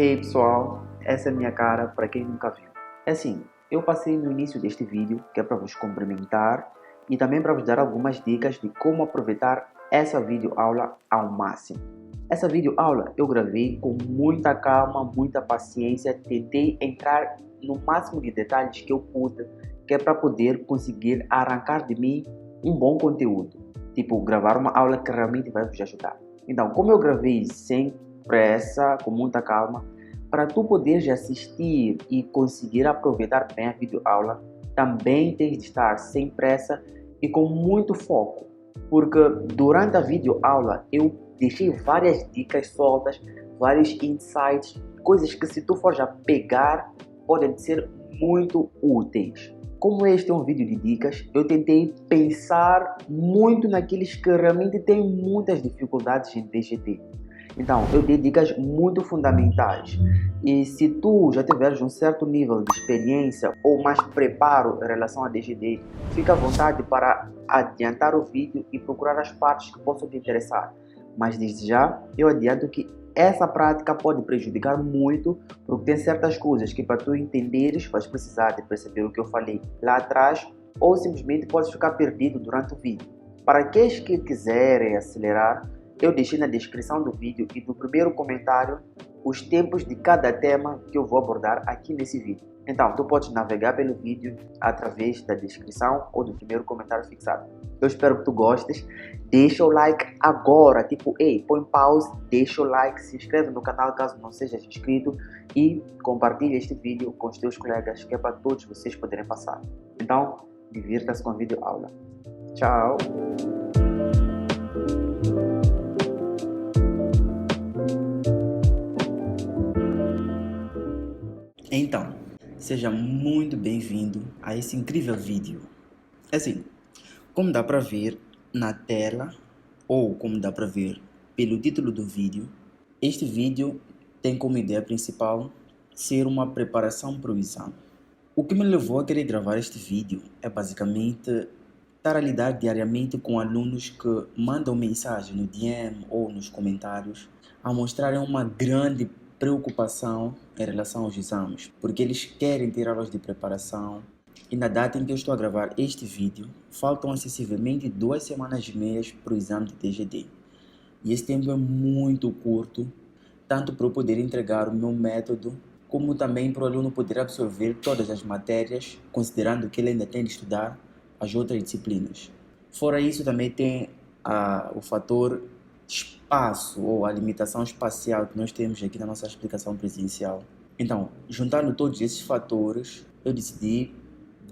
Hey pessoal, essa é a minha cara para quem nunca viu. É assim, eu passei no início deste vídeo que é para vos cumprimentar e também para vos dar algumas dicas de como aproveitar essa videoaula ao máximo. Essa videoaula eu gravei com muita calma, muita paciência, tentei entrar no máximo de detalhes que eu pude, que é para poder conseguir arrancar de mim um bom conteúdo. Tipo, gravar uma aula que realmente vai vos ajudar. Então, como eu gravei sem pressa, com muita calma, para tu poderes assistir e conseguir aproveitar bem a videoaula, também tens de estar sem pressa e com muito foco, porque durante a videoaula eu deixei várias dicas soltas, vários insights, coisas que se tu for já pegar, podem ser muito úteis. Como este é um vídeo de dicas, eu tentei pensar muito naqueles que realmente têm muitas dificuldades em DGD. Então, eu dei dicas muito fundamentais. E se tu já tiveres um certo nível de experiência ou mais preparo em relação a DGD, fica à vontade para adiantar o vídeo e procurar as partes que possam te interessar. Mas desde já, eu adianto que essa prática pode prejudicar muito, porque tem certas coisas que para tu entenderes vais precisar de perceber o que eu falei lá atrás, ou simplesmente podes ficar perdido durante o vídeo. Para aqueles que quiserem acelerar, eu deixei na descrição do vídeo e no primeiro comentário os tempos de cada tema que eu vou abordar aqui nesse vídeo. Então, tu podes navegar pelo vídeo através da descrição ou do primeiro comentário fixado. Eu espero que tu gostes. Deixa o like agora, tipo, ei, põe pause, deixa o like, se inscreve no canal caso não seja inscrito e compartilha este vídeo com os teus colegas, que é para todos vocês poderem passar. Então, divirta-se com a videoaula. Tchau! Então, seja muito bem-vindo a esse incrível vídeo. Assim, como dá para ver na tela, ou como dá para ver pelo título do vídeo, este vídeo tem como ideia principal ser uma preparação para o exame. O que me levou a querer gravar este vídeo é basicamente estar a lidar diariamente com alunos que mandam mensagem no DM ou nos comentários a mostrarem uma grande preocupação em relação aos exames, porque eles querem ter aulas de preparação e na data em que eu estou a gravar este vídeo, faltam acessivamente 2 semanas e meias para o exame de DGD. E esse tempo é muito curto, tanto para eu poder entregar o meu método, como também para o aluno poder absorver todas as matérias, considerando que ele ainda tem de estudar as outras disciplinas. Fora isso, também tem o fator espaço ou a limitação espacial que nós temos aqui na nossa explicação presencial. Então, juntando todos esses fatores, eu decidi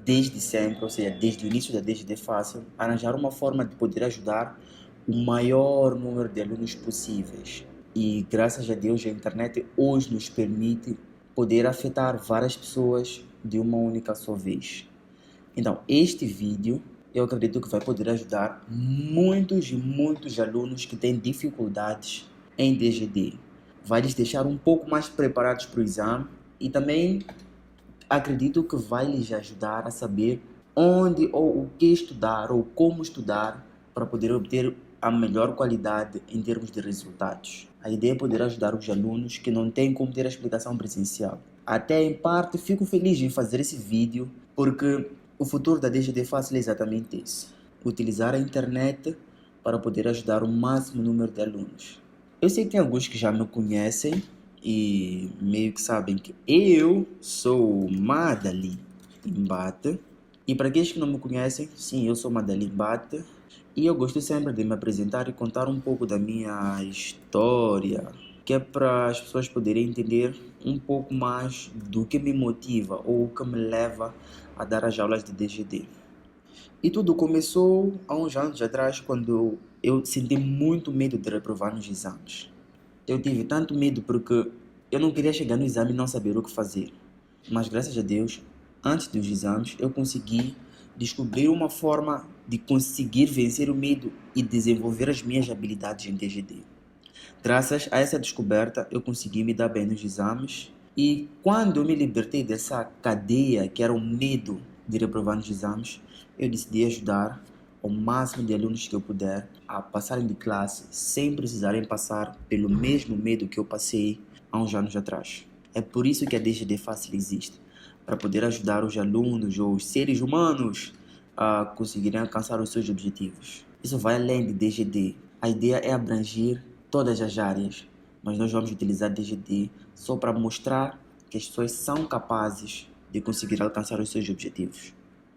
desde sempre, ou seja, desde o início da DGD Fácil, arranjar uma forma de poder ajudar o maior número de alunos possíveis. E graças a Deus a internet hoje nos permite poder afetar várias pessoas de uma única só vez. Então, este vídeo eu acredito que vai poder ajudar muitos e muitos alunos que têm dificuldades em DGD. Vai lhes deixar um pouco mais preparados para o exame e também acredito que vai lhes ajudar a saber onde ou o que estudar ou como estudar para poder obter a melhor qualidade em termos de resultados. A ideia é poder ajudar os alunos que não têm como ter a explicação presencial. Até em parte fico feliz em fazer esse vídeo porque o futuro da DGD Fácil é exatamente esse: utilizar a internet para poder ajudar o máximo número de alunos. Eu sei que tem alguns que já me conhecem e meio que sabem que eu sou Madali Mbate. E para aqueles que não me conhecem, sim, eu sou Madali Mbate e eu gosto sempre de me apresentar e contar um pouco da minha história, que é para as pessoas poderem entender um pouco mais do que me motiva ou o que me leva a dar as aulas de DGD. E tudo começou há uns anos atrás, quando eu senti muito medo de reprovar nos exames. Eu tive tanto medo porque eu não queria chegar no exame e não saber o que fazer. Mas graças a Deus, antes dos exames, eu consegui descobrir uma forma de conseguir vencer o medo e desenvolver as minhas habilidades em DGD. Graças a essa descoberta, eu consegui me dar bem nos exames. E quando eu me libertei dessa cadeia, que era o medo de reprovar nos exames, eu decidi ajudar o máximo de alunos que eu puder a passarem de classe sem precisarem passar pelo mesmo medo que eu passei há uns anos atrás. É por isso que a DGD Fácil existe, para poder ajudar os alunos ou os seres humanos a conseguirem alcançar os seus objetivos. Isso vai além de DGD. A ideia é abranger todas as áreas, mas nós vamos utilizar DGD só para mostrar que as pessoas são capazes de conseguir alcançar os seus objetivos.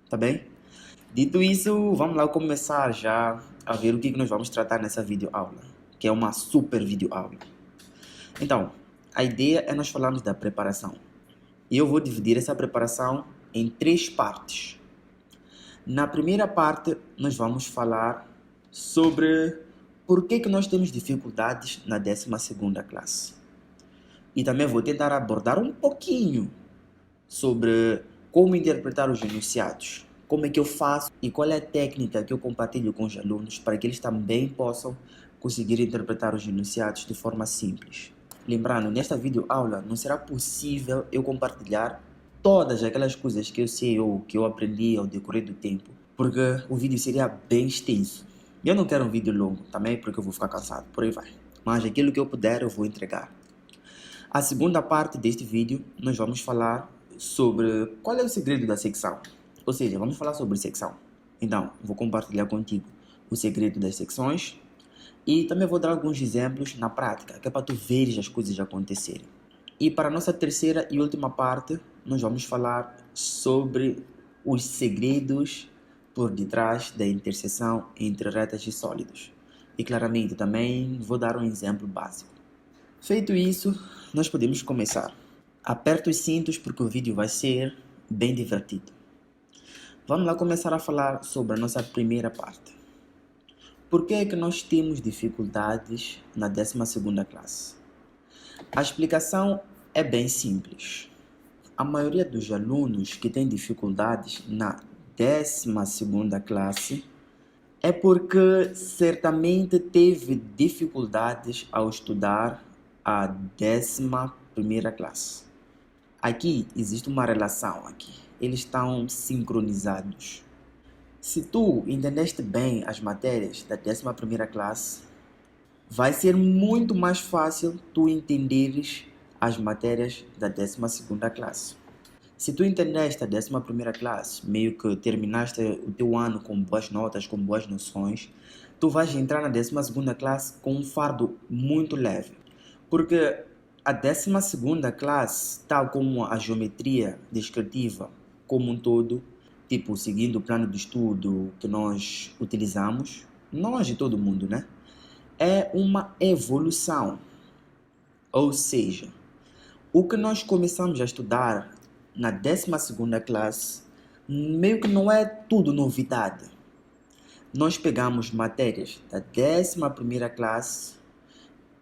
Tá bem? Dito isso, vamos lá começar já a ver o que nós vamos tratar nessa videoaula, que é uma super videoaula. Então, a ideia é nós falarmos da preparação. E eu vou dividir essa preparação em 3 partes. Na primeira parte, nós vamos falar sobre por que nós temos dificuldades na 12ª classe. E também vou tentar abordar um pouquinho sobre como interpretar os enunciados, como é que eu faço e qual é a técnica que eu compartilho com os alunos para que eles também possam conseguir interpretar os enunciados de forma simples. Lembrando, nesta videoaula não será possível eu compartilhar todas aquelas coisas que eu sei ou que eu aprendi ao decorrer do tempo, porque o vídeo seria bem extenso. Eu não quero um vídeo longo também, porque eu vou ficar cansado, por aí vai. Mas aquilo que eu puder eu vou entregar. A segunda parte deste vídeo, nós vamos falar sobre qual é o segredo da secção. Ou seja, vamos falar sobre secção. Então, vou compartilhar contigo o segredo das secções e também vou dar alguns exemplos na prática, que é para tu veres as coisas acontecerem. E para a nossa terceira e última parte, nós vamos falar sobre os segredos por detrás da interseção entre retas e sólidos. E claramente também vou dar um exemplo básico. Feito isso, nós podemos começar. Aperta os cintos porque o vídeo vai ser bem divertido. Vamos lá começar a falar sobre a nossa primeira parte. Por que é que nós temos dificuldades na 12ª classe? A explicação é bem simples. A maioria dos alunos que tem dificuldades na 12ª classe é porque certamente teve dificuldades ao estudar a 11ª classe. Aqui existe uma relação aqui. Eles estão sincronizados. Se tu entendeste bem as matérias da 11ª classe, vai ser muito mais fácil tu entenderes as matérias da 12ª classe. Se tu entendeste a 11ª classe, meio que terminaste o teu ano com boas notas, com boas noções, tu vais entrar na 12ª classe com um fardo muito leve. Porque a 12ª classe, tal como a geometria descritiva como um todo, tipo, seguindo o plano de estudo que nós utilizamos, nós e todo mundo, né? É uma evolução. Ou seja, o que nós começamos a estudar na 12ª classe, meio que não é tudo novidade. Nós pegamos matérias da 11ª classe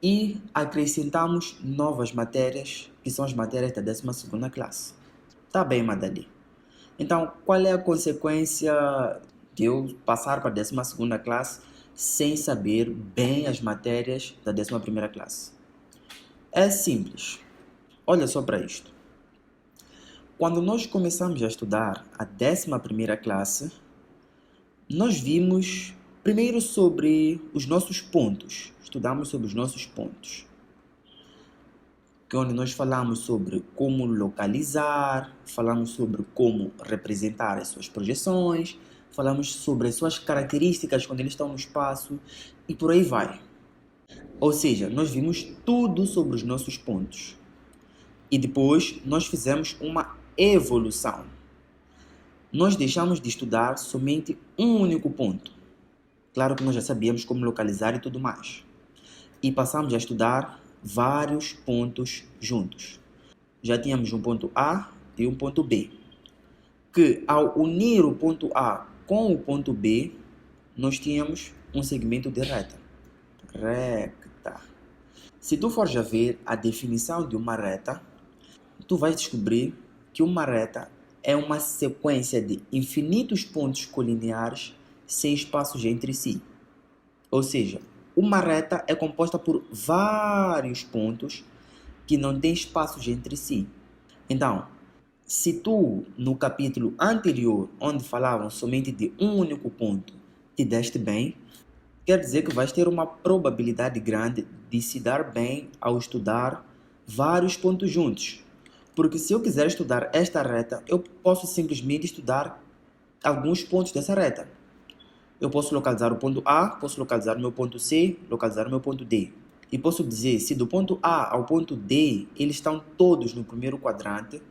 e acrescentamos novas matérias, que são as matérias da 12ª classe. Tá bem, Madali? Então, qual é a consequência de eu passar para a 12ª classe sem saber bem as matérias da 11ª classe? É simples. Olha só para isto. Quando nós começamos a estudar a 11ª classe, nós vimos primeiro sobre os nossos pontos. Estudamos sobre os nossos pontos. Onde nós falamos sobre como localizar, falamos sobre como representar as suas projeções, falamos sobre as suas características quando eles estão no espaço e por aí vai. Ou seja, nós vimos tudo sobre os nossos pontos. E depois nós fizemos uma evolução. Nós deixamos de estudar somente um único ponto. Claro que nós já sabíamos como localizar e tudo mais. E passamos a estudar vários pontos juntos. Já tínhamos um ponto A e um ponto B. Que ao unir o ponto A com o ponto B, nós tínhamos um segmento de reta. Recta. Se tu fores a ver a definição de uma reta, tu vais descobrir que uma reta é uma sequência de infinitos pontos colineares sem espaços entre si. Ou seja, uma reta é composta por vários pontos que não têm espaços entre si. Então, se tu, no capítulo anterior, onde falavam somente de um único ponto, te deste bem, quer dizer que vais ter uma probabilidade grande de se dar bem ao estudar vários pontos juntos. Porque se eu quiser estudar esta reta, eu posso simplesmente estudar alguns pontos dessa reta. Eu posso localizar o ponto A, posso localizar o meu ponto C, localizar o meu ponto D. E posso dizer, se do ponto A ao ponto D, eles estão todos no primeiro quadrante,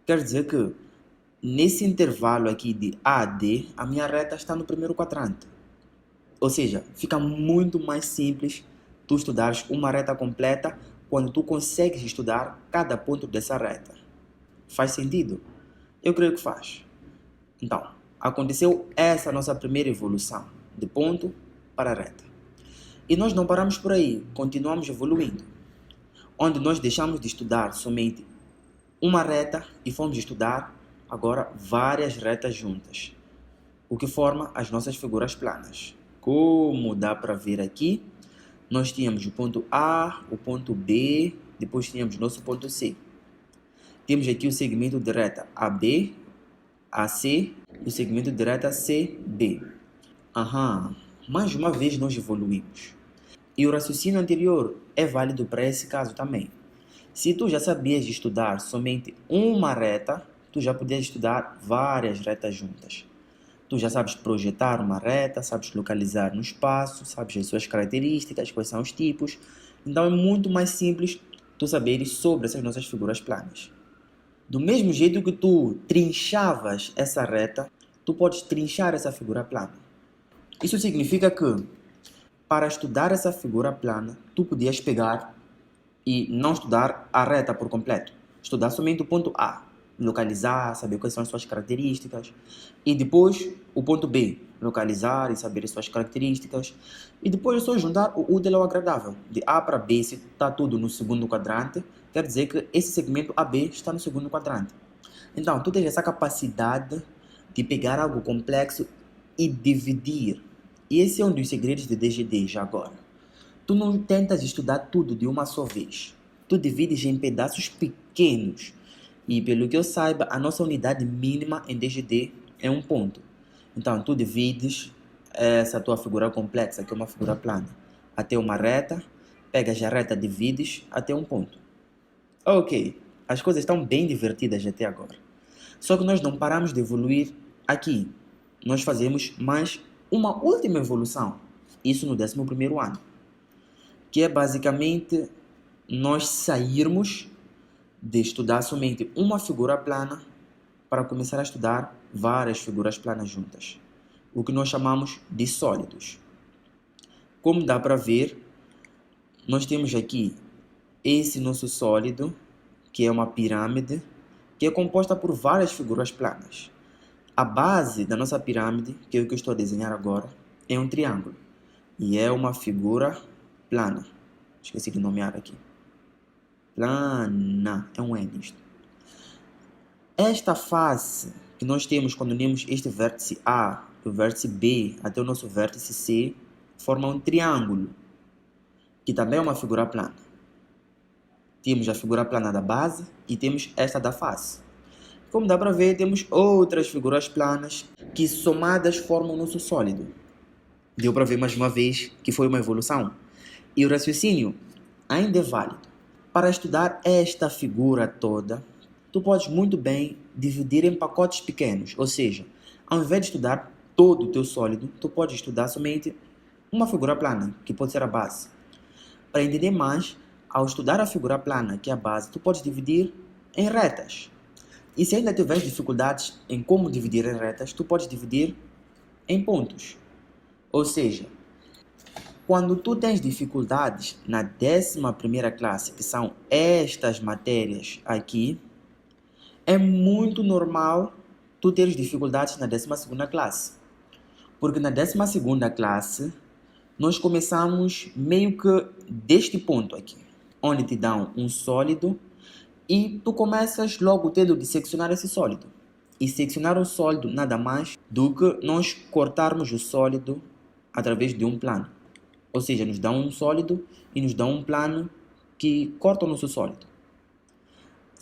quer dizer que nesse intervalo aqui de A a D, a minha reta está no primeiro quadrante. Ou seja, fica muito mais simples tu estudares uma reta completa quando tu consegues estudar cada ponto dessa reta. Faz sentido? Eu creio que faz. Então, aconteceu essa nossa primeira evolução, de ponto para reta. E nós não paramos por aí, continuamos evoluindo, onde nós deixamos de estudar somente uma reta e fomos estudar agora várias retas juntas, o que forma as nossas figuras planas. Como dá para ver aqui, nós tínhamos o ponto A, o ponto B, depois tínhamos nosso ponto C. Temos aqui o segmento de reta AB, AC e o segmento de reta CB. Mais uma vez nós evoluímos. E o raciocínio anterior é válido para esse caso também. Se tu já sabias estudar somente uma reta, tu já podias estudar várias retas juntas. Tu já sabes projetar uma reta, sabes localizar no espaço, sabes as suas características, quais são os tipos. Então é muito mais simples tu saberes sobre essas nossas figuras planas. Do mesmo jeito que tu trinchavas essa reta, tu podes trinchar essa figura plana. Isso significa que, para estudar essa figura plana, tu podias pegar e não estudar a reta por completo. Estudar somente o ponto A, localizar, saber quais são as suas características. E depois o ponto B, localizar e saber as suas características. E depois é só juntar o útil ao agradável. De A para B, se está tudo no segundo quadrante, quer dizer que esse segmento AB está no segundo quadrante. Então, tu tens essa capacidade de pegar algo complexo e dividir. E esse é um dos segredos de DGD já agora. Tu não tentas estudar tudo de uma só vez. Tu divides em pedaços pequenos. E pelo que eu saiba, a nossa unidade mínima em DGD é um ponto. Então, tu divides essa tua figura complexa, que é uma figura plana, até uma reta, pegas a reta, divides até um ponto. Ok, as coisas estão bem divertidas até agora. Só que nós não paramos de evoluir aqui. Nós fazemos mais uma última evolução, isso no 11º ano, que é basicamente nós sairmos de estudar somente uma figura plana para começar a estudar várias figuras planas juntas, o que nós chamamos de sólidos. Como dá para ver, nós temos aqui esse nosso sólido, que é uma pirâmide, que é composta por várias figuras planas. A base da nossa pirâmide, que é o que eu estou a desenhar agora, é um triângulo. E é uma figura plana. Esqueci de nomear aqui. Plana. É um N isto. Esta face que nós temos quando unimos este vértice A, o vértice B, até o nosso vértice C, forma um triângulo, que também é uma figura plana. Temos a figura plana da base e temos esta da face. Como dá para ver, temos outras figuras planas que somadas formam o nosso sólido. Deu para ver mais uma vez que foi uma evolução. E o raciocínio ainda é válido. Para estudar esta figura toda, tu podes muito bem dividir em pacotes pequenos. Ou seja, ao invés de estudar todo o teu sólido, tu podes estudar somente uma figura plana, que pode ser a base. Para entender mais, ao estudar a figura plana, que é a base, tu podes dividir em retas. E se ainda tiveres dificuldades em como dividir em retas, tu podes dividir em pontos. Ou seja, quando tu tens dificuldades na 11ª classe, que são estas matérias aqui, é muito normal tu teres dificuldades na 12ª classe. Porque na 12ª classe, nós começamos meio que deste ponto aqui, onde te dão um sólido e tu começas logo tendo de seccionar esse sólido. E seccionar o sólido nada mais do que nós cortarmos o sólido através de um plano. Ou seja, nos dão um sólido e nos dão um plano que corta o nosso sólido.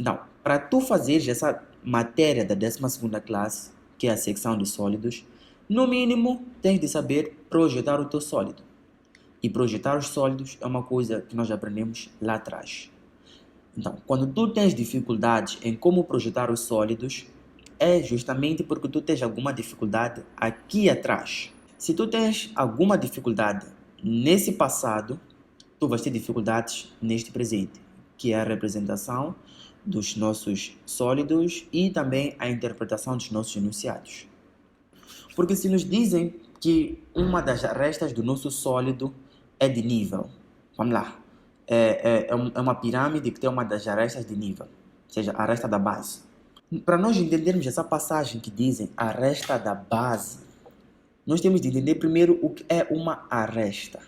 Então, para tu fazeres essa matéria da 12ª classe, que é a secção de sólidos, no mínimo tens de saber projetar o teu sólido. E projetar os sólidos é uma coisa que nós aprendemos lá atrás. Então, quando tu tens dificuldades em como projetar os sólidos, é justamente porque tu tens alguma dificuldade aqui atrás. Se tu tens alguma dificuldade nesse passado, tu vais ter dificuldades neste presente, que é a representação dos nossos sólidos e também a interpretação dos nossos enunciados. Porque se nos dizem que uma das arestas do nosso sólido é de nível, vamos lá, é uma pirâmide que tem uma das arestas de nível, ou seja, a aresta da base. Para nós entendermos essa passagem que dizem aresta da base, nós temos de entender primeiro o que é uma aresta.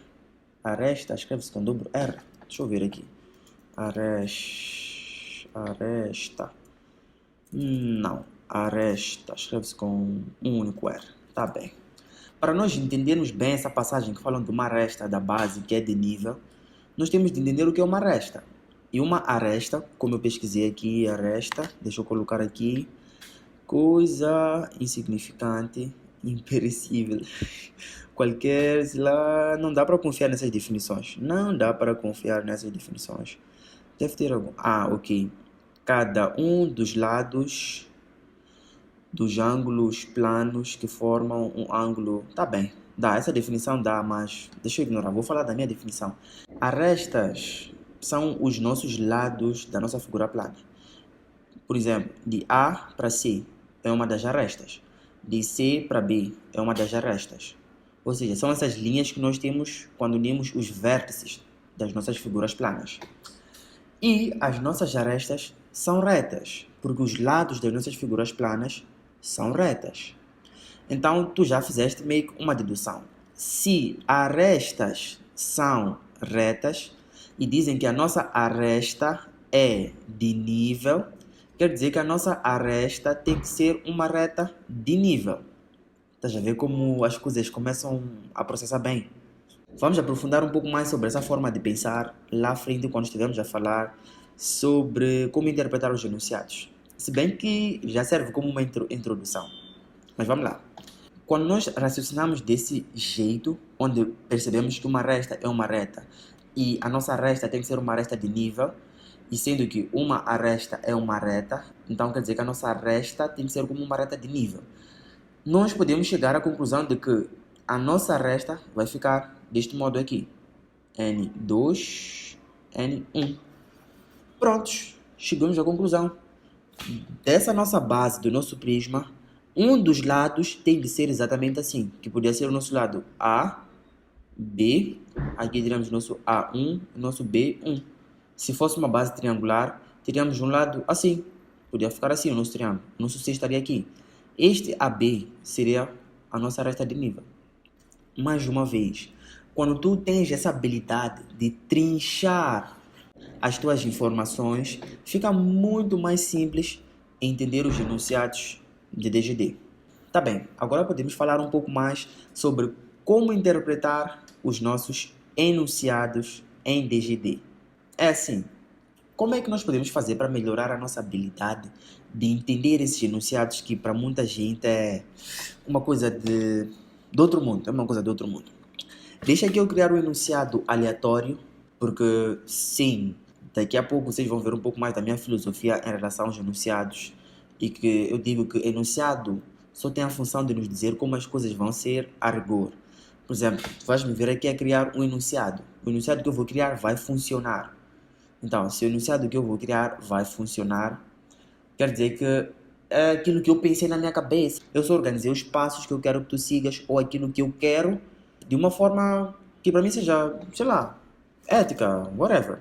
Aresta escreve-se com dobro R. Deixa eu ver aqui. Aresta. Não. Aresta escreve-se com um único R. Tá bem. Para nós entendermos bem essa passagem que falam de uma aresta da base, que é de nível, nós temos de entender o que é uma aresta. E uma aresta, como eu pesquisei aqui, aresta, deixa eu colocar aqui, coisa insignificante, imperecível. Qualquer, sei lá, não dá para confiar nessas definições. Não dá para confiar nessas definições. Deve ter algum. Ah, ok. Cada um dos lados dos ângulos planos que formam um ângulo. Tá bem, dá, essa definição dá, mas deixa eu ignorar, vou falar da minha definição. Arestas são os nossos lados da nossa figura plana. Por exemplo, de A para C é uma das arestas. De C para B é uma das arestas. Ou seja, são essas linhas que nós temos quando unimos os vértices das nossas figuras planas. E as nossas arestas são retas, porque os lados das nossas figuras planas são retas. Então, tu já fizeste meio que uma dedução. Se arestas são retas e dizem que a nossa aresta é de nível, quer dizer que a nossa aresta tem que ser uma reta de nível. Estás a ver como as coisas começam a processar bem? Vamos aprofundar um pouco mais sobre essa forma de pensar lá à frente quando estivermos a falar sobre como interpretar os enunciados. Se bem que já serve como uma introdução. Mas vamos lá. Quando nós raciocinamos desse jeito, onde percebemos que uma resta é uma reta e a nossa resta tem que ser uma resta de nível, e sendo que uma aresta é uma reta, então quer dizer que a nossa resta tem que ser como uma reta de nível. Nós podemos chegar à conclusão de que a nossa resta vai ficar deste modo aqui. N2, N1. Prontos, chegamos à conclusão. Dessa nossa base, do nosso prisma, um dos lados tem de ser exatamente assim, que poderia ser o nosso lado A, B, aqui teríamos o nosso A1 e o nosso B1. Se fosse uma base triangular, teríamos um lado assim, poderia ficar assim o nosso triângulo, o nosso C estaria aqui. Este AB seria a nossa reta de nível. Mais uma vez, quando tu tens essa habilidade de trinchar as tuas informações, fica muito mais simples entender os enunciados de DGD. Tá bem, agora podemos falar um pouco mais sobre como interpretar os nossos enunciados em DGD. É assim, como é que nós podemos fazer para melhorar a nossa habilidade de entender esses enunciados que para muita gente é uma coisa de outro mundo, é uma coisa de outro mundo. Deixa que eu criar um enunciado aleatório, porque sim, daqui a pouco vocês vão ver um pouco mais da minha filosofia em relação aos enunciados e que eu digo que enunciado só tem a função de nos dizer como as coisas vão ser a rigor. Por exemplo, tu vais me ver aqui a criar um enunciado. O enunciado que eu vou criar vai funcionar. Então, se o enunciado que eu vou criar vai funcionar, quer dizer que é aquilo que eu pensei na minha cabeça. Eu só organizei os passos que eu quero que tu sigas ou aquilo que eu quero de uma forma que para mim seja, sei lá, ética, whatever.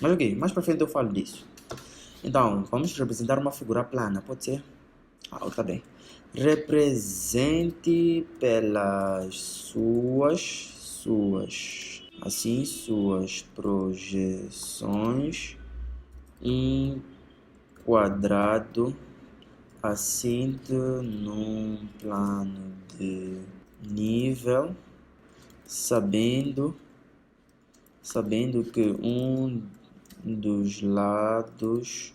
Mas ok, mais para frente eu falo disso. Então, vamos representar uma figura plana, pode ser? Ah, tá bem. Represente pelas suas projeções um quadrado assente num plano de nível, sabendo que um dos lados...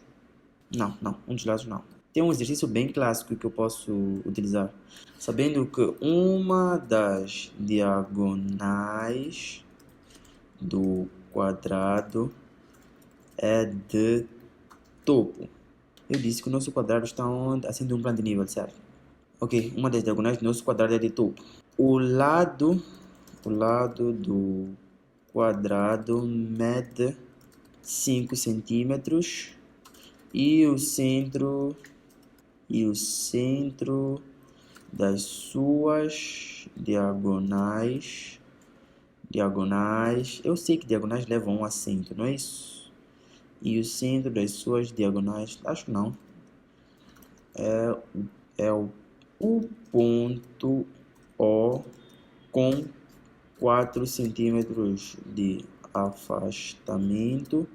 um dos lados não. Tem um exercício bem clássico que eu posso utilizar. Sabendo que uma das diagonais do quadrado é de topo. Eu disse que o nosso quadrado está onde? Assim de um plano de nível, certo? Ok, uma das diagonais do nosso quadrado é de topo. O lado do quadrado mede 5 centímetros e o centro das suas diagonais, eu sei que diagonais levam um acento, não é isso? E o centro das suas diagonais, acho que não, é o ponto O com 4 centímetros de afastamento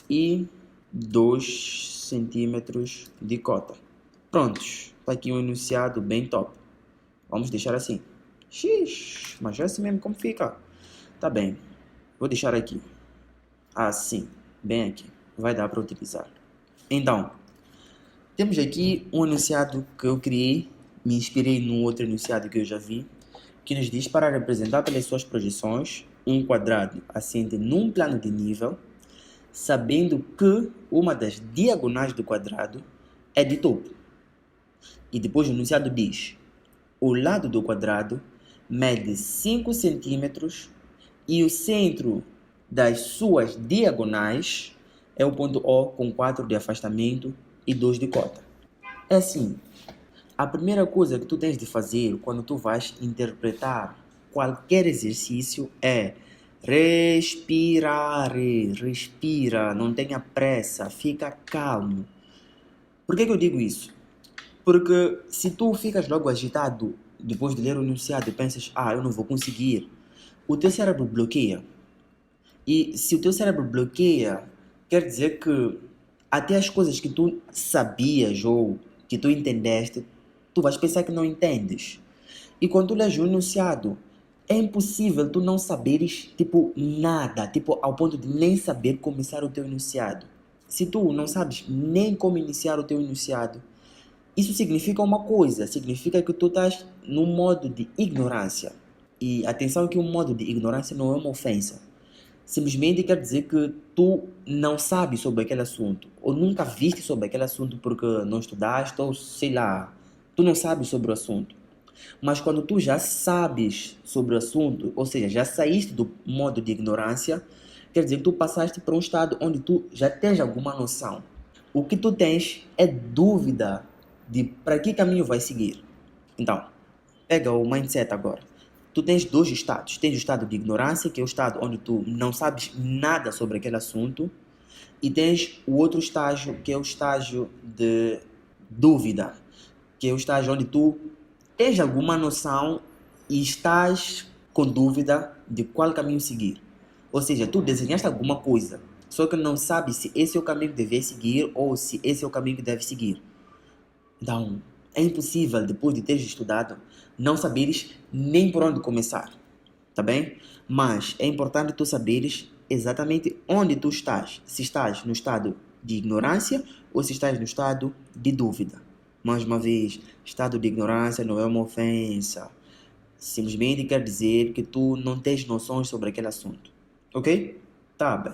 e 2 centímetros de cota. Prontos, está aqui um enunciado bem top. Vamos deixar assim. X, mas é assim mesmo como fica. Tá bem, vou deixar aqui. Assim, bem aqui. Vai dar para utilizar. Então, temos aqui um enunciado que eu criei. Me inspirei num outro enunciado que eu já vi, que nos diz para representar pelas suas projeções um quadrado assente num plano de nível, sabendo que uma das diagonais do quadrado é de topo. E depois o enunciado diz: o lado do quadrado mede 5 centímetros e o centro das suas diagonais é o ponto O com 4 de afastamento e 2 de cota. É assim, a primeira coisa que tu tens de fazer quando tu vais interpretar qualquer exercício é respirar, respira, não tenha pressa, fica calmo. Por que eu digo isso? Porque se tu ficas logo agitado depois de ler o enunciado e pensas, eu não vou conseguir, o teu cérebro bloqueia. E se o teu cérebro bloqueia, quer dizer que até as coisas que tu sabias ou que tu entendeste, tu vais pensar que não entendes. E quando tu lês o enunciado, é impossível tu não saberes, nada, ao ponto de nem saber começar o teu enunciado. Se tu não sabes nem como iniciar o teu enunciado, isso significa uma coisa, significa que tu estás num modo de ignorância. E atenção que um modo de ignorância não é uma ofensa. Simplesmente quer dizer que tu não sabes sobre aquele assunto, ou nunca viste sobre aquele assunto porque não estudaste, ou sei lá, tu não sabes sobre o assunto. Mas quando tu já sabes sobre o assunto, ou seja, já saíste do modo de ignorância, quer dizer que tu passaste para um estado onde tu já tens alguma noção. O que tu tens é dúvida de para que caminho vai seguir. Então, pega o mindset agora. Tu tens dois estados. Tens o estado de ignorância, que é o estado onde tu não sabes nada sobre aquele assunto, e tens o outro estágio, que é o estágio de dúvida, que é o estágio onde tu tens alguma noção e estás com dúvida de qual caminho seguir. Ou seja, tu desenhaste alguma coisa, só que não sabes se esse é o caminho que deve seguir ou se esse é o caminho que deve seguir. Então, é impossível, depois de teres estudado, não saberes nem por onde começar, tá bem? Mas é importante tu saberes exatamente onde tu estás. Se estás no estado de ignorância ou se estás no estado de dúvida. Mais uma vez, estado de ignorância não é uma ofensa. Simplesmente quer dizer que tu não tens noções sobre aquele assunto. Ok? Tá bem.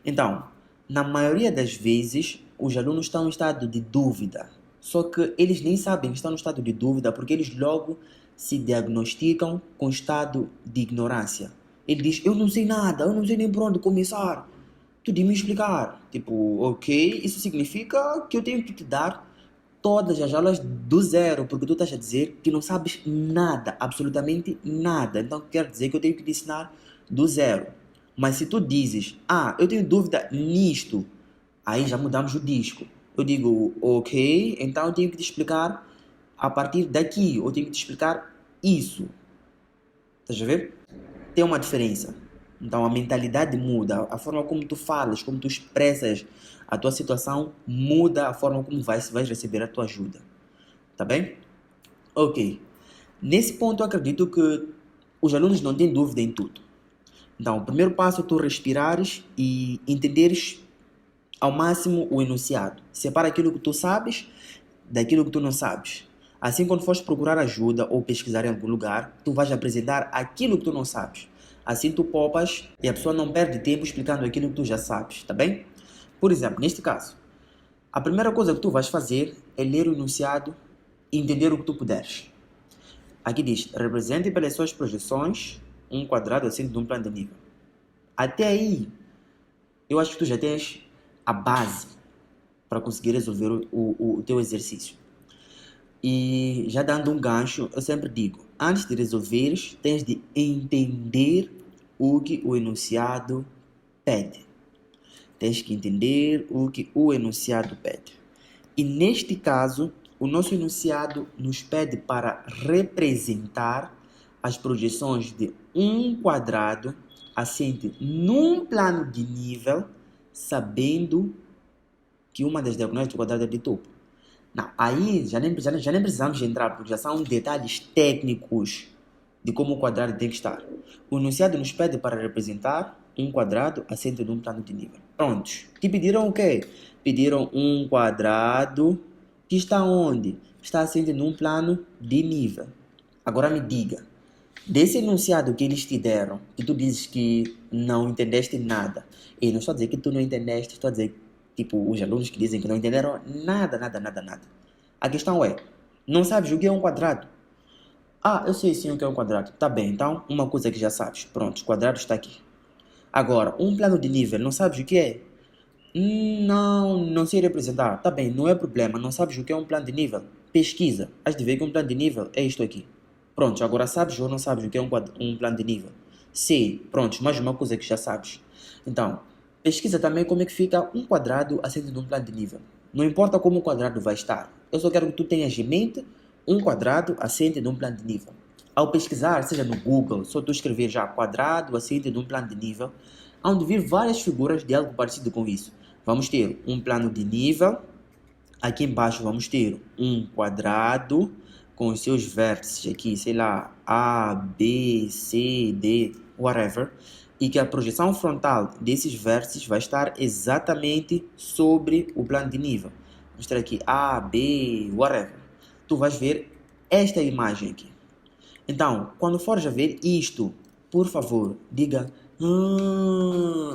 Então, na maioria das vezes, os alunos estão em estado de dúvida. Só que eles nem sabem que estão no estado de dúvida porque eles logo se diagnosticam com estado de ignorância. Ele diz, eu não sei nada, eu não sei nem por onde começar. Tu de me explicar. Ok, isso significa que eu tenho que te dar todas as aulas do zero, porque tu estás a dizer que não sabes nada, absolutamente nada. Então quer dizer que eu tenho que te ensinar do zero. Mas se tu dizes, eu tenho dúvida nisto, aí já mudamos o disco. Eu digo, ok, então eu tenho que te explicar a partir daqui, eu tenho que te explicar isso. Estás a ver? Tem uma diferença. Então a mentalidade muda, a forma como tu falas, como tu expressas a tua situação muda a forma como vais receber a tua ajuda. Tá bem? Ok. Nesse ponto eu acredito que os alunos não têm dúvida em tudo. Então o primeiro passo é tu respirares e entenderes ao máximo o enunciado. Separa aquilo que tu sabes daquilo que tu não sabes. Assim, quando fores procurar ajuda ou pesquisar em algum lugar, tu vais apresentar aquilo que tu não sabes. Assim tu poupas e a pessoa não perde tempo explicando aquilo que tu já sabes, tá bem? Por exemplo, neste caso, a primeira coisa que tu vais fazer é ler o enunciado e entender o que tu puderes. Aqui diz, represente pelas suas projeções um quadrado assim de um plano de nível. Até aí, eu acho que tu já tens a base para conseguir resolver o teu exercício. E já dando um gancho, eu sempre digo, antes de resolveres, tens de entender o que o enunciado pede. Tens que entender o que o enunciado pede. E neste caso, o nosso enunciado nos pede para representar as projeções de um quadrado assente num plano de nível, sabendo que uma das diagonais do quadrado é de topo. Não, aí já nem precisamos entrar, porque já são detalhes técnicos de como o quadrado tem que estar. O enunciado nos pede para representar um quadrado assente num plano de nível. Prontos. Te pediram o quê? Pediram um quadrado que está onde? Está assente num plano de nível. Agora me diga, desse enunciado que eles te deram, que tu dizes que não entendeste nada, e não estou a dizer que tu não entendeste, estou a dizer, tipo, os alunos que dizem que não entenderam nada, nada, nada, nada. A questão é, não sabes o que é um quadrado? Ah, eu sei sim o que é um quadrado. Tá bem, então, uma coisa que já sabes. Pronto, o quadrado está aqui. Agora, um plano de nível, não sabes o que é? Não sei representar. Tá bem, não é problema, não sabes o que é um plano de nível? Pesquisa. Has de ver que um plano de nível é isto aqui. Pronto, agora sabes ou não sabes o que é um plano de nível? Sei, pronto, mais uma coisa que já sabes. Então, pesquisa também como é que fica um quadrado assente num plano de nível. Não importa como o quadrado vai estar. Eu só quero que tu tenhas em mente um quadrado assente num plano de nível. Ao pesquisar, seja no Google, só tu escrever já quadrado assente num plano de nível, hão de vir várias figuras de algo parecido com isso. Vamos ter um plano de nível, aqui embaixo vamos ter um quadrado com os seus vértices aqui, sei lá, A, B, C, D, whatever, e que a projeção frontal desses vértices vai estar exatamente sobre o plano de nível. Vamos ter aqui A, B, whatever. Tu vais ver esta imagem aqui. Então, quando fores a ver isto, por favor, diga,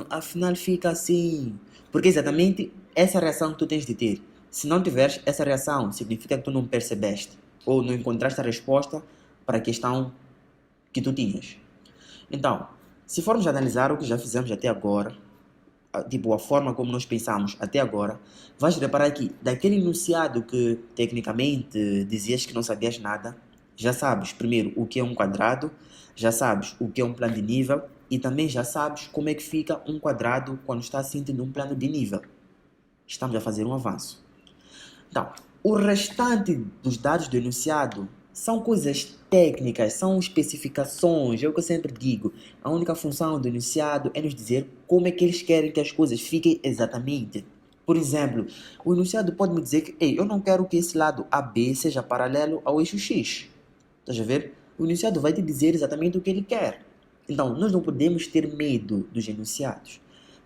afinal fica assim. Porque é exatamente essa reação que tu tens de ter. Se não tiveres essa reação, significa que tu não percebeste ou não encontraste a resposta para a questão que tu tinhas. Então, se formos analisar o que já fizemos até agora, tipo a forma como nós pensamos até agora, vais reparar que daquele enunciado que tecnicamente dizias que não sabias nada, já sabes primeiro o que é um quadrado, já sabes o que é um plano de nível e também já sabes como é que fica um quadrado quando está assente num plano de nível. Estamos a fazer um avanço. Então, o restante dos dados do enunciado são coisas técnicas, são especificações, é o que eu sempre digo. A única função do enunciado é nos dizer como é que eles querem que as coisas fiquem exatamente. Por exemplo, o enunciado pode me dizer que eu não quero que esse lado AB seja paralelo ao eixo X. Estás a ver? O enunciado vai te dizer exatamente o que ele quer. Então, nós não podemos ter medo dos enunciados.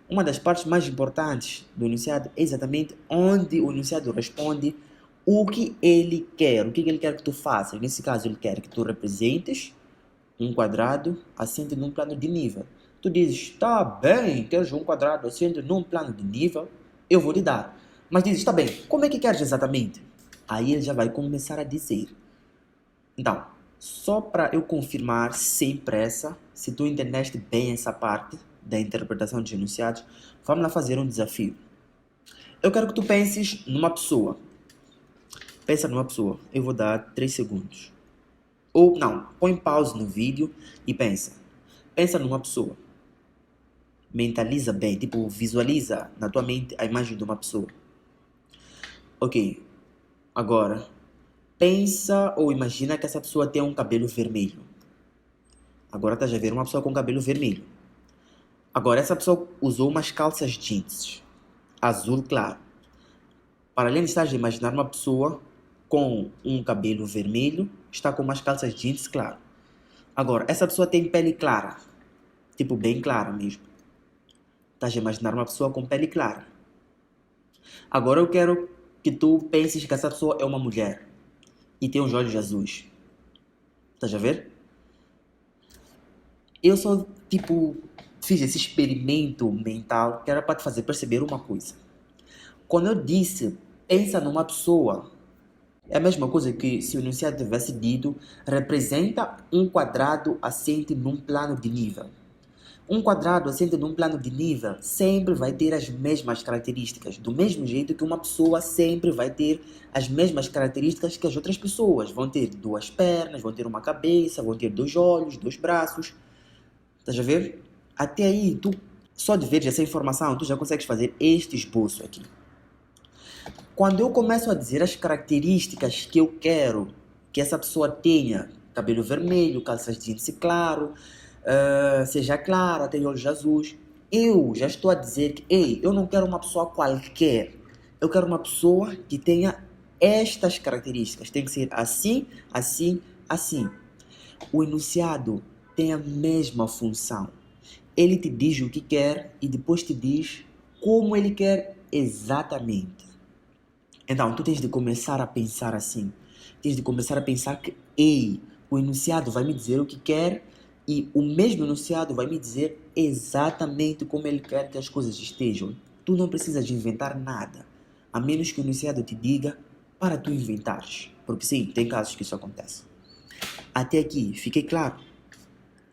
Uma das partes mais importantes do enunciado é exatamente onde o enunciado responde o que ele quer. O que ele quer que tu faças. Nesse caso, ele quer que tu representes um quadrado assente num plano de nível. Tu dizes, tá bem, queres um quadrado assente num plano de nível? Eu vou lhe dar. Mas dizes, tá bem, como é que queres exatamente? Aí ele já vai começar a dizer. Então, só para eu confirmar sem pressa, se tu entendeste bem essa parte da interpretação dos enunciados, vamos lá fazer um desafio. Eu quero que tu penses numa pessoa. Pensa numa pessoa. Eu vou dar 3 segundos. Ou não, põe pause no vídeo e pensa. Pensa numa pessoa. Mentaliza bem, tipo, visualiza na tua mente a imagem de uma pessoa. Ok, agora, pensa ou imagina que essa pessoa tem um cabelo vermelho. Agora estás a ver uma pessoa com cabelo vermelho. Agora, essa pessoa usou umas calças jeans, azul claro. Para além de estar a imaginar uma pessoa com um cabelo vermelho, está com umas calças jeans claro. Agora, essa pessoa tem pele clara, tipo bem clara mesmo. Estás a imaginar uma pessoa com pele clara. Agora eu quero que tu penses que essa pessoa é uma mulher e tem os olhos azuis. Estás a ver? Eu só, tipo, fiz esse experimento mental que era para te fazer perceber uma coisa. Quando eu disse pensa numa pessoa, é a mesma coisa que se o enunciado tivesse dito representa um quadrado assente num plano de nível. Um quadrado assente num plano de nível sempre vai ter as mesmas características, do mesmo jeito que uma pessoa sempre vai ter as mesmas características que as outras pessoas. Vão ter duas pernas, vão ter uma cabeça, vão ter dois olhos, dois braços. Estás a ver? Até aí, tu só de ver essa informação, tu já consegues fazer este esboço aqui. Quando eu começo a dizer as características que eu quero que essa pessoa tenha, cabelo vermelho, calças jeans claro, seja clara, tenha olhos azuis, eu já estou a dizer que, ei, eu não quero uma pessoa qualquer, eu quero uma pessoa que tenha estas características, tem que ser assim, assim, assim. O enunciado tem a mesma função. Ele te diz o que quer e depois te diz como ele quer exatamente. Então, tu tens de começar a pensar assim. Tens de começar a pensar que, ei, o enunciado vai me dizer o que quer e o mesmo enunciado vai me dizer exatamente como ele quer que as coisas estejam. Tu não precisas de inventar nada, a menos que o enunciado te diga para tu inventares. Porque sim, tem casos que isso acontece. Até aqui, fiquei claro?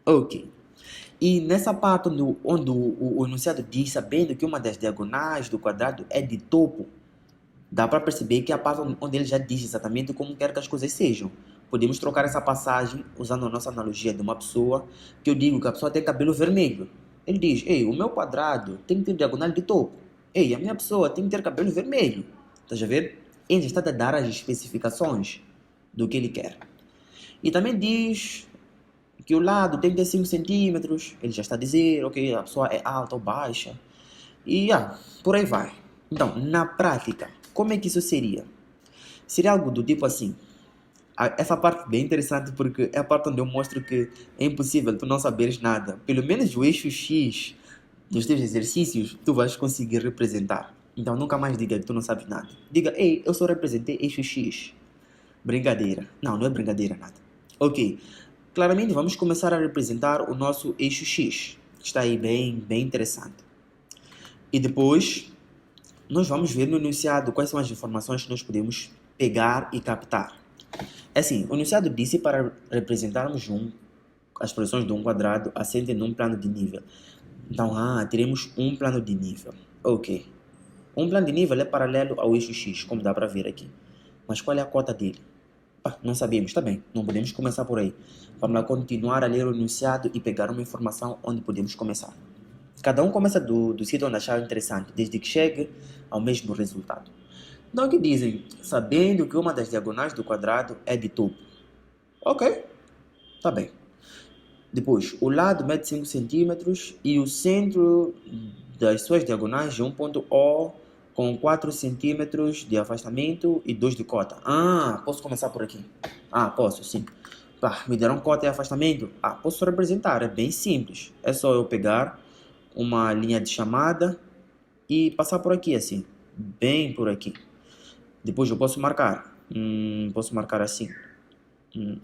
Ok. E nessa parte onde o enunciado diz, sabendo que uma das diagonais do quadrado é de topo, dá para perceber que é a parte onde ele já diz exatamente como quer que as coisas sejam. Podemos trocar essa passagem usando a nossa analogia de uma pessoa, que eu digo que a pessoa tem cabelo vermelho. Ele diz, ei, o meu quadrado tem que ter diagonal de topo. Ei, a minha pessoa tem que ter cabelo vermelho. Estás a ver? Ele está a dar as especificações do que ele quer. E também diz que o lado tem que ter 5 centímetros. Ele já está a dizer, ok, a pessoa é alta ou baixa. E por aí vai. Então, na prática, como é que isso seria? Seria algo do tipo assim. Essa parte é bem interessante porque é a parte onde eu mostro que é impossível tu não saberes nada. Pelo menos o eixo X dos teus exercícios tu vais conseguir representar. Então nunca mais diga que tu não sabes nada. Diga, ei, eu só representei eixo X. Brincadeira. Não, não é brincadeira nada. Ok. Claramente vamos começar a representar o nosso eixo X. Está aí bem interessante. E depois nós vamos ver no enunciado quais são as informações que nós podemos pegar e captar. Assim, o enunciado disse para representarmos as posições de um quadrado assente num plano de nível. Então, teremos um plano de nível. Ok. Um plano de nível é paralelo ao eixo X, como dá para ver aqui. Mas qual é a cota dele? Não sabemos, está bem. Não podemos começar por aí. Vamos lá continuar a ler o enunciado e pegar uma informação onde podemos começar. Cada um começa do sítio onde achar interessante, desde que chegue ao mesmo resultado. Então, o que dizem? Sabendo que uma das diagonais do quadrado é de topo. Ok, tá bem. Depois, o lado mede 5 centímetros e o centro das suas diagonais de um ponto O com 4 centímetros de afastamento e 2 de cota. Posso começar por aqui? Posso, sim. Me deram cota e afastamento? Posso representar, é bem simples. É só eu pegar uma linha de chamada e passar por aqui, assim. Bem por aqui. Depois eu posso marcar. Posso marcar assim.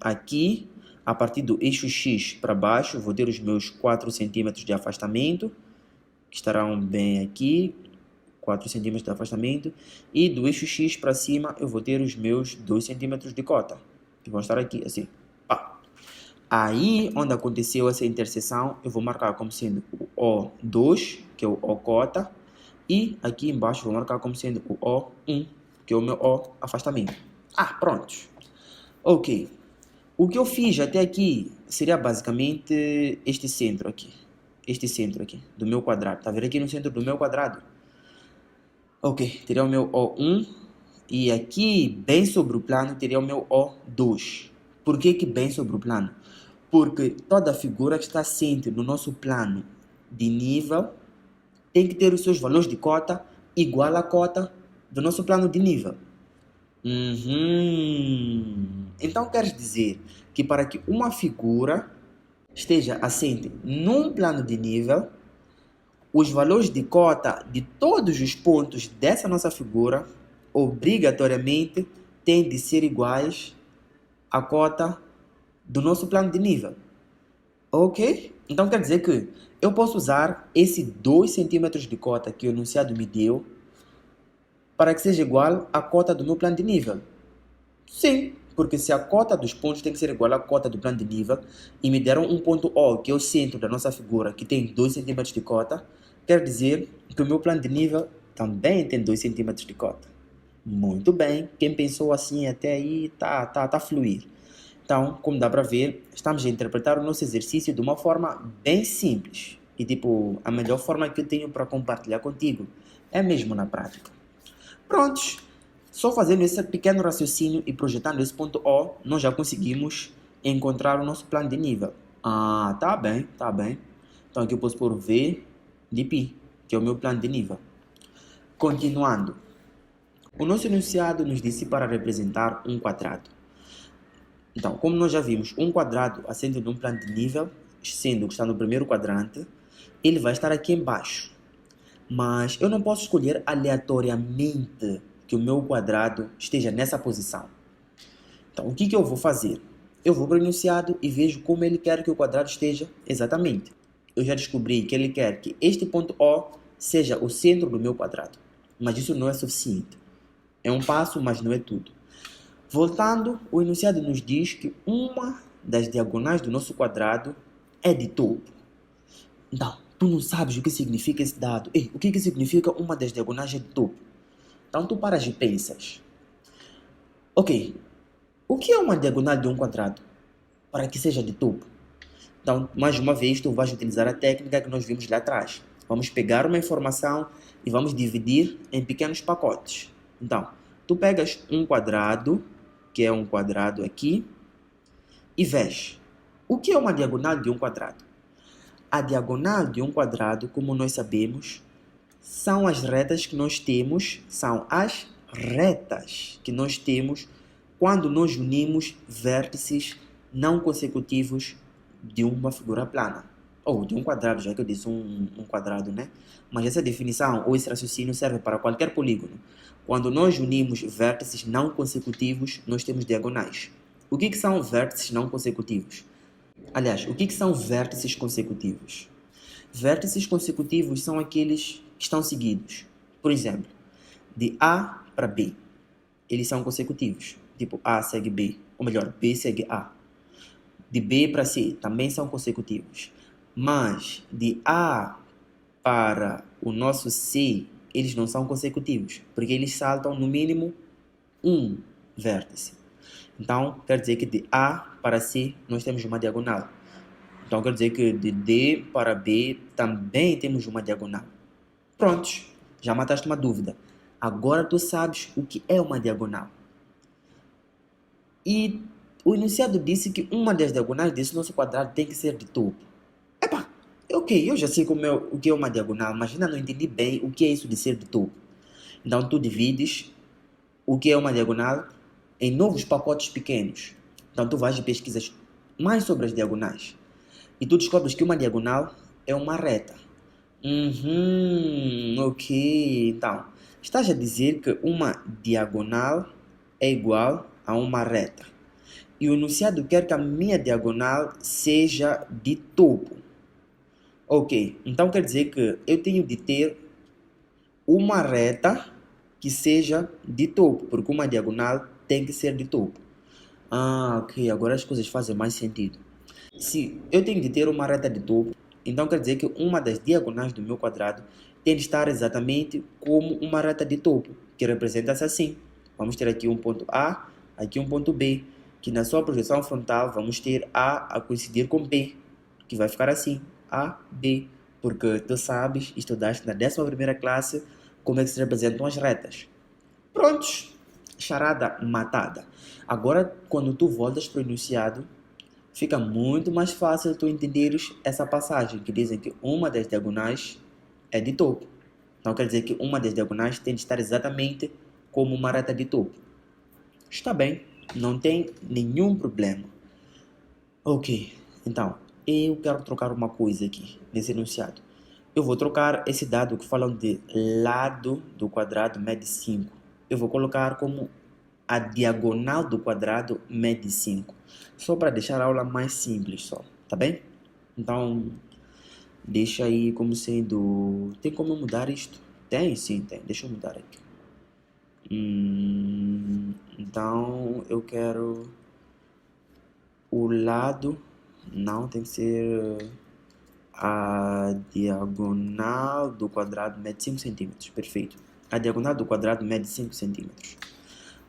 Aqui, a partir do eixo X para baixo, vou ter os meus 4 centímetros de afastamento, que estarão bem aqui. 4 centímetros de afastamento. E do eixo X para cima, eu vou ter os meus 2 centímetros de cota, que vão estar aqui, assim. Aí, onde aconteceu essa interseção, eu vou marcar como sendo o O2, que é o O cota. E aqui embaixo vou marcar como sendo o O1, que é o meu O afastamento. Prontos. Ok. O que eu fiz até aqui seria basicamente este centro aqui. Este centro aqui, do meu quadrado. Tá vendo aqui no centro do meu quadrado? Ok, teria o meu O1. E aqui, bem sobre o plano, teria o meu O2. Por que bem sobre o plano? Porque toda figura que está assente no nosso plano de nível tem que ter os seus valores de cota igual à cota do nosso plano de nível. Então quer dizer que para que uma figura esteja assente num plano de nível, os valores de cota de todos os pontos dessa nossa figura obrigatoriamente têm de ser iguais à cota do nosso plano de nível. Ok? Então quer dizer que eu posso usar esse 2 centímetros de cota que o enunciado me deu para que seja igual à cota do meu plano de nível. Sim, porque se a cota dos pontos tem que ser igual à cota do plano de nível e me deram um ponto O, que é o centro da nossa figura, que tem 2 cm de cota, quer dizer que o meu plano de nível também tem 2 cm de cota. Muito bem, quem pensou assim até aí tá a fluir. Então, como dá para ver, estamos a interpretar o nosso exercício de uma forma bem simples. E tipo, a melhor forma que eu tenho para compartilhar contigo é mesmo na prática. Prontos, só fazendo esse pequeno raciocínio e projetando esse ponto O, nós já conseguimos encontrar o nosso plano de nível. Ah, tá bem, tá bem. Então aqui eu posso pôr V de π, que é o meu plano de nível. Continuando. O nosso enunciado nos disse para representar um quadrado. Então, como nós já vimos, um quadrado assente num plano de nível, sendo que está no primeiro quadrante, ele vai estar aqui embaixo. Mas eu não posso escolher aleatoriamente que o meu quadrado esteja nessa posição. Então, o que eu vou fazer? Eu vou para o enunciado e vejo como ele quer que o quadrado esteja exatamente. Eu já descobri que ele quer que este ponto O seja o centro do meu quadrado. Mas isso não é suficiente. É um passo, mas não é tudo. Voltando, o enunciado nos diz que uma das diagonais do nosso quadrado é de topo. Então, tu não sabes o que significa esse dado. Ei, o que significa uma das diagonais é de topo? Então, tu paras e pensas. Ok, o que é uma diagonal de um quadrado? Para que seja de topo. Então, mais uma vez, tu vais utilizar a técnica que nós vimos lá atrás. Vamos pegar uma informação e vamos dividir em pequenos pacotes. Então, tu pegas um quadrado, que é um quadrado aqui, e vês. O que é uma diagonal de um quadrado? A diagonal de um quadrado, como nós sabemos, são as retas que nós temos quando nós unimos vértices não consecutivos de uma figura plana. Ou de um quadrado, já que eu disse um quadrado, né? Mas essa definição ou esse raciocínio serve para qualquer polígono. Quando nós unimos vértices não consecutivos, nós temos diagonais. O que são vértices não consecutivos? Aliás, o que são vértices consecutivos? Vértices consecutivos são aqueles que estão seguidos. Por exemplo, de A para B. Eles são consecutivos. Tipo, A segue B. Ou melhor, B segue A. De B para C também são consecutivos. Mas de A para o nosso C, eles não são consecutivos. Porque eles saltam no mínimo um vértice. Então, quer dizer que de A para C nós temos uma diagonal. Então, quer dizer que de D para B também temos uma diagonal. Prontos, já mataste uma dúvida. Agora tu sabes o que é uma diagonal. E o enunciado disse que uma das diagonais desse nosso quadrado tem que ser de topo. Epá, ok, eu já sei o que é uma diagonal, mas ainda não entendi bem o que é isso de ser de topo. Então, tu divides o que é uma diagonal em novos pacotes pequenos. Então, tu vais e pesquisas mais sobre as diagonais. E tu descobres que uma diagonal é uma reta. Ok. Então, estás a dizer que uma diagonal é igual a uma reta. E o enunciado quer que a minha diagonal seja de topo. Ok. Então, quer dizer que eu tenho de ter uma reta que seja de topo, porque uma diagonal tem que ser de topo. Ah, ok. Agora as coisas fazem mais sentido. Se eu tenho de ter uma reta de topo, então quer dizer que uma das diagonais do meu quadrado tem de estar exatamente como uma reta de topo, que representa-se assim. Vamos ter aqui um ponto A, aqui um ponto B, que na sua projeção frontal vamos ter A coincidir com B, que vai ficar assim, A, B, porque tu sabes, estudaste na 11ª classe, como é que se representam as retas. Prontos, charada matada. Agora, quando tu voltas para o enunciado, fica muito mais fácil tu entenderes essa passagem que dizem que uma das diagonais é de topo. Então quer dizer que uma das diagonais tem de estar exatamente como uma reta de topo. Está bem, não tem nenhum problema. Ok, então eu quero trocar uma coisa aqui nesse enunciado. Eu vou trocar esse dado que falam de lado do quadrado mede 5. Eu vou colocar como a diagonal do quadrado mede 5. Só para deixar a aula mais simples só, tá bem? Então, deixa aí como sendo... Tem como mudar isto? Tem, sim, tem. Deixa eu mudar aqui. Então eu quero o lado, não tem que ser a diagonal do quadrado mede 5 centímetros, perfeito. A diagonal do quadrado mede 5 centímetros.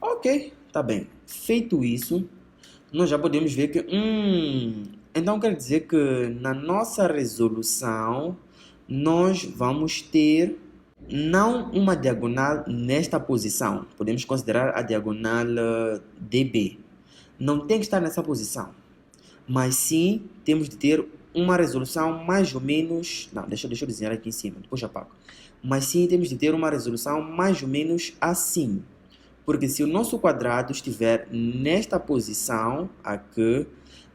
Ok, tá bem. Feito isso, nós já podemos ver que, então quer dizer que na nossa resolução nós vamos ter não uma diagonal nesta posição. Podemos considerar a diagonal DB. Não tem que estar nessa posição, mas sim temos de ter uma resolução mais ou menos... Não, deixa eu desenhar aqui em cima, depois já apago. Mas sim temos de ter uma resolução mais ou menos assim. Porque se o nosso quadrado estiver nesta posição aqui,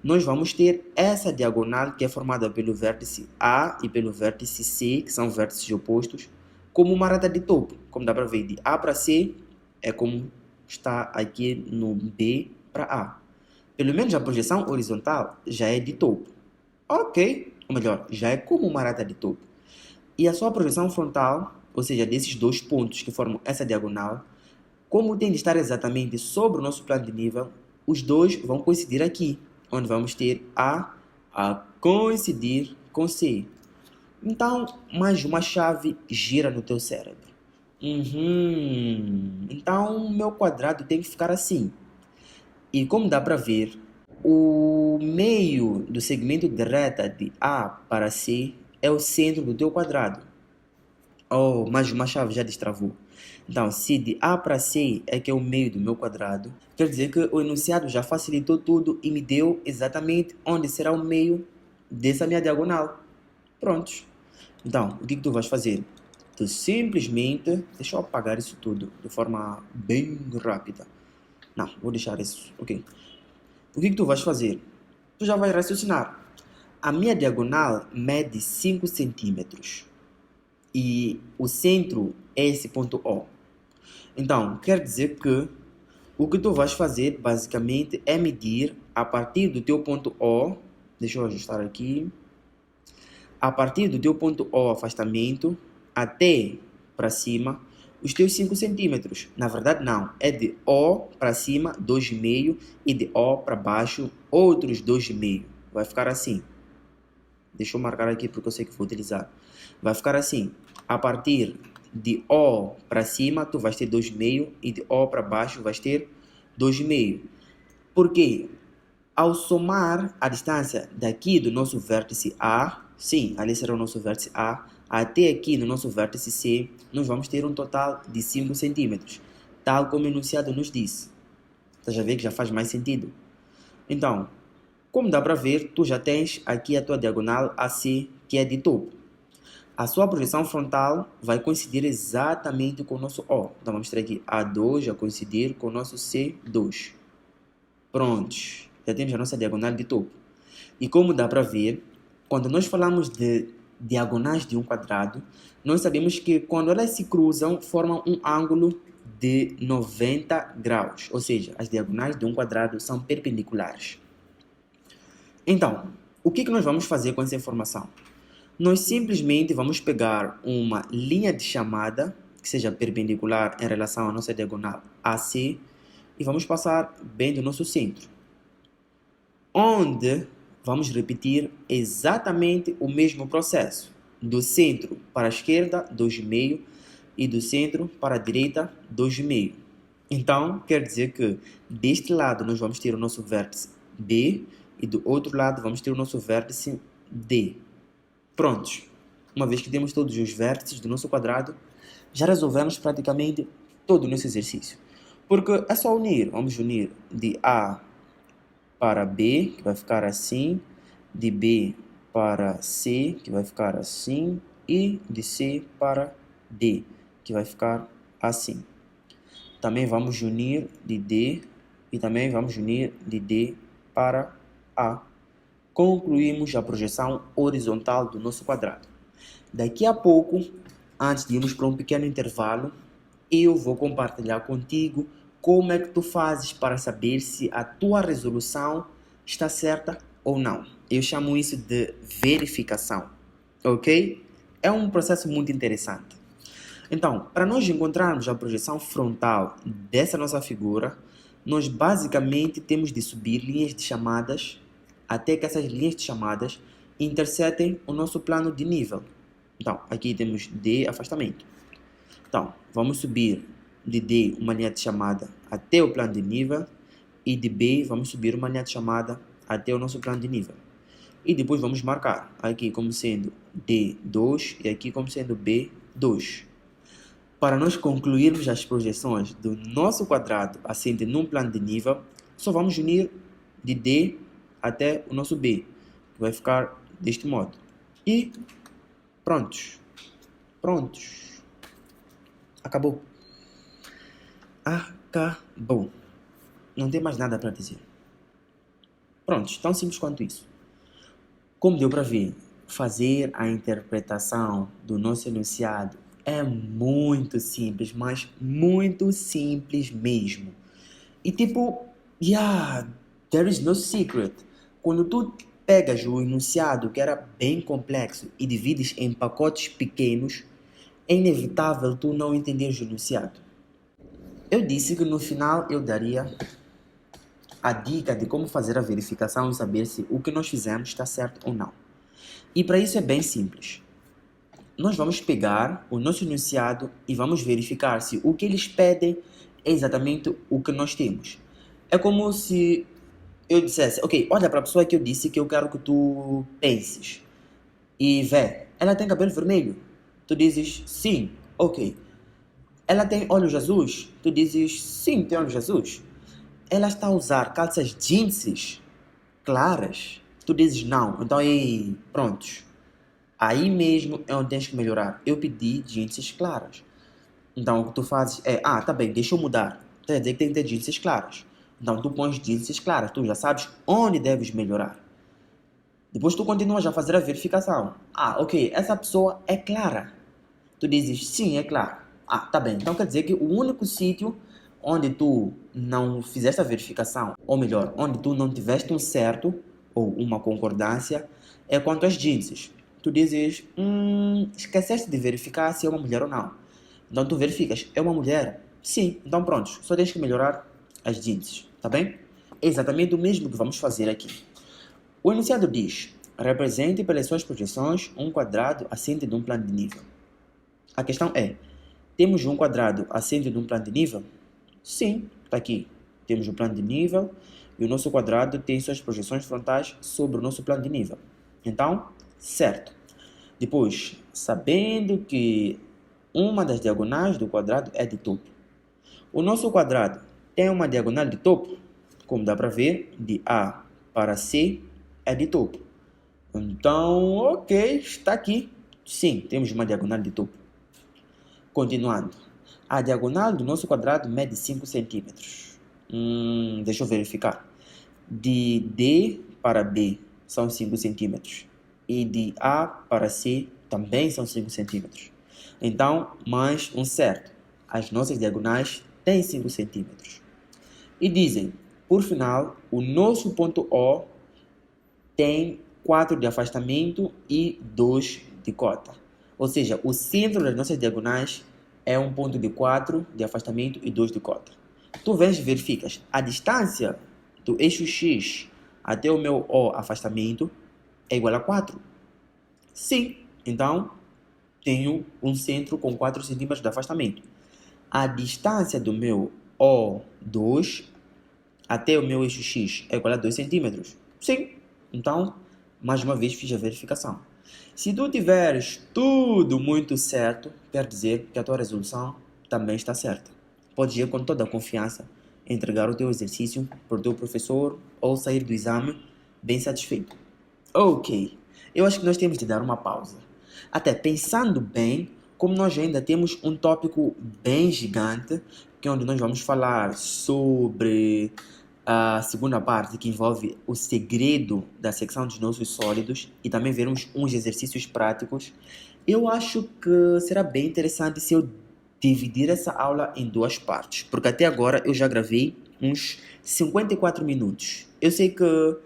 nós vamos ter essa diagonal que é formada pelo vértice A e pelo vértice C, que são vértices opostos, como uma reta de topo. Como dá para ver, de A para C é como está aqui no B para A. Pelo menos a projeção horizontal já é de topo. Ok, ou melhor, já é como uma reta de topo. E a sua projeção frontal, ou seja, desses dois pontos que formam essa diagonal, como tem de estar exatamente sobre o nosso plano de nível, os dois vão coincidir aqui, onde vamos ter A a coincidir com C. Então, mais uma chave gira no teu cérebro. Então, meu quadrado tem que ficar assim. E como dá para ver, o meio do segmento de reta de A para C é o centro do teu quadrado. Oh, mais uma chave já destravou. Então, se de A para C é que é o meio do meu quadrado, quer dizer que o enunciado já facilitou tudo e me deu exatamente onde será o meio dessa minha diagonal. Prontos. Então, o que tu vais fazer? Tu simplesmente... Deixa eu apagar isso tudo de forma bem rápida. Não, vou deixar isso. Ok. O que tu vais fazer? Tu já vais raciocinar. A minha diagonal mede 5 centímetros. E o centro é esse ponto O. Então, quer dizer que o que tu vais fazer, basicamente, é medir a partir do teu ponto O. Deixa eu ajustar aqui. A partir do teu ponto O, afastamento, até para cima, os teus 5 centímetros. Na verdade, não. É de O para cima, 2,5, e de O para baixo, outros 2,5. Vai ficar assim. Deixa eu marcar aqui porque eu sei que vou utilizar. Vai ficar assim. A partir de O para cima, tu vais ter 2,5 e de O para baixo vais ter 2,5. Por quê? Ao somar a distância daqui do nosso vértice A, sim, ali será o nosso vértice A, até aqui no nosso vértice C, nós vamos ter um total de 5 centímetros, tal como o enunciado nos disse. Você já vê que já faz mais sentido. Então, como dá para ver, tu já tens aqui a tua diagonal AC, que é de topo. A sua projeção frontal vai coincidir exatamente com o nosso O. Então, vamos ter aqui A2 a coincidir com o nosso C2. Prontos. Já temos a nossa diagonal de topo. E como dá para ver, quando nós falamos de diagonais de um quadrado, nós sabemos que quando elas se cruzam, formam um ângulo de 90 graus. Ou seja, as diagonais de um quadrado são perpendiculares. Então, o que nós vamos fazer com essa informação? Nós simplesmente vamos pegar uma linha de chamada, que seja perpendicular em relação à nossa diagonal AC, e vamos passar bem do nosso centro, onde vamos repetir exatamente o mesmo processo. Do centro para a esquerda, 2,5, e do centro para a direita, 2,5. Então, quer dizer que deste lado nós vamos ter o nosso vértice B, e do outro lado vamos ter o nosso vértice D. Prontos. Uma vez que temos todos os vértices do nosso quadrado, já resolvemos praticamente todo o nosso exercício. Porque é só unir. Vamos unir de A para B, que vai ficar assim, de B para C, que vai ficar assim, e de C para D, que vai ficar assim. Também vamos unir de D e também vamos unir de D para A. Concluímos a projeção horizontal do nosso quadrado. Daqui a pouco, antes de irmos para um pequeno intervalo, eu vou compartilhar contigo como é que tu fazes para saber se a tua resolução está certa ou não. Eu chamo isso de verificação, ok? É um processo muito interessante. Então, para nós encontrarmos a projeção frontal dessa nossa figura, nós basicamente temos de subir linhas de chamadas até que essas linhas de chamadas interceptem o nosso plano de nível. Então, aqui temos D, afastamento. Então, vamos subir de D uma linha de chamada até o plano de nível e de B vamos subir uma linha de chamada até o nosso plano de nível. E depois vamos marcar aqui como sendo D2 e aqui como sendo B2. Para nós concluirmos as projeções do nosso quadrado assente num plano de nível, só vamos unir de D até o nosso B, que vai ficar deste modo. E prontos. Acabou. Acabou. Não tem mais nada para dizer. Prontos, tão simples quanto isso. Como deu para ver, fazer a interpretação do nosso enunciado é muito simples, mas muito simples mesmo. E tipo, there is no secret. Quando tu pegas o enunciado que era bem complexo e divides em pacotes pequenos, é inevitável tu não entenderes o enunciado. Eu disse que no final eu daria a dica de como fazer a verificação e saber se o que nós fizemos está certo ou não. E para isso é bem simples. Nós vamos pegar o nosso enunciado e vamos verificar se o que eles pedem é exatamente o que nós temos. É como se eu dissesse, ok, olha para a pessoa que eu disse que eu quero que tu penses. E vê, ela tem cabelo vermelho. Tu dizes, sim, ok. Ela tem olhos azuis? Tu dizes, sim, tem olhos azuis. Ela está a usar calças jeans claras? Tu dizes, não. Então, aí, prontos. Aí mesmo é onde tens que melhorar. Eu pedi jeans claras. Então, o que tu fazes é, tá bem, deixa eu mudar. Quer dizer que tem que ter jeans claras. Então, tu pões jeans claras. Tu já sabes onde deves melhorar. Depois tu continuas a fazer a verificação. Ok, essa pessoa é clara. Tu dizes, sim, é clara. Tá bem. Então quer dizer que o único sítio onde tu não fizeste a verificação, ou melhor, onde tu não tiveste um certo ou uma concordância, é quanto às jeans. Tu dizes, esqueceste de verificar se é uma mulher ou não. Então tu verificas, é uma mulher? Sim. Então pronto, só tens que melhorar as jeans, tá bem? É exatamente o mesmo que vamos fazer aqui. O enunciado diz, represente pelas suas projeções um quadrado assente de um plano de nível. A questão é, temos um quadrado assente de um plano de nível? Sim, está aqui. Temos um plano de nível e o nosso quadrado tem suas projeções frontais sobre o nosso plano de nível. Então, certo. Depois, sabendo que uma das diagonais do quadrado é de topo. O nosso quadrado tem uma diagonal de topo? Como dá para ver, de A para C é de topo. Então, ok, está aqui. Sim, temos uma diagonal de topo. Continuando. A diagonal do nosso quadrado mede 5 centímetros. Deixa eu verificar. De D para B são 5 centímetros. E de A para C também são 5 centímetros. Então, mais um certo. As nossas diagonais têm 5 centímetros. E dizem, por final, o nosso ponto O tem 4 de afastamento e 2 de cota. Ou seja, o centro das nossas diagonais é um ponto de 4 de afastamento e 2 de cota. Tu vens e verificas a distância do eixo X até o meu O afastamento é igual a 4. Sim, então tenho um centro com 4 centímetros de afastamento. A distância do meu O2 até o meu eixo X é igual a 2 centímetros. Sim, então mais uma vez fiz a verificação. Se tu tiveres tudo muito certo, quer dizer que a tua resolução também está certa. Podes ir com toda a confiança entregar o teu exercício para o teu professor ou sair do exame bem satisfeito. Ok, eu acho que nós temos de dar uma pausa. Até pensando bem, como nós ainda temos um tópico bem gigante, que é onde nós vamos falar sobre a segunda parte, que envolve o segredo da secção dos nossos sólidos e também vermos uns exercícios práticos. Eu acho que será bem interessante se eu dividir essa aula em duas partes, porque até agora eu já gravei uns 54 minutos. Eu sei que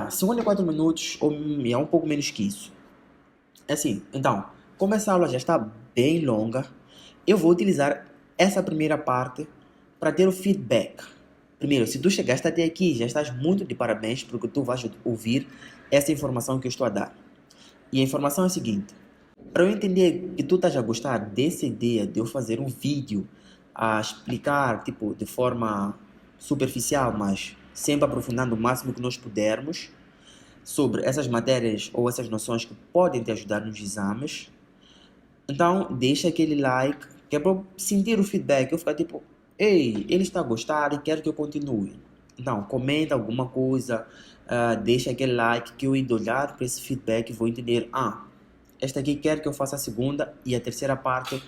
54 minutos ou é um pouco menos que isso. Assim, então, como essa aula já está bem longa, eu vou utilizar essa primeira parte para ter o feedback. Primeiro, se tu chegaste até aqui, já estás muito de parabéns porque tu vais ouvir essa informação que eu estou a dar. E a informação é a seguinte: para eu entender que tu estás a gostar dessa ideia de eu fazer um vídeo a explicar, tipo, de forma superficial, mas sempre aprofundando o máximo que nós pudermos sobre essas matérias ou essas noções que podem te ajudar nos exames, então deixa aquele like, que é para eu sentir o feedback, eu ficar tipo, ei, ele está a gostar e quer que eu continue. Então, comenta alguma coisa, deixa aquele like que eu indo olhar para esse feedback e vou entender, esta aqui quer que eu faça a segunda e a terceira parte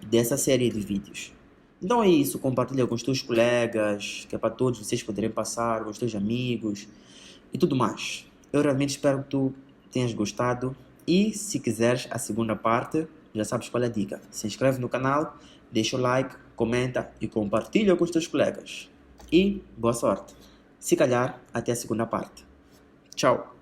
dessa série de vídeos. Então é isso, compartilha com os teus colegas, que é para todos vocês poderem passar, com os teus amigos e tudo mais. Eu realmente espero que tu tenhas gostado e se quiseres a segunda parte, já sabes qual é a dica. Se inscreve no canal, deixa o like, comenta e compartilha com os teus colegas. E boa sorte. Se calhar, até a segunda parte. Tchau!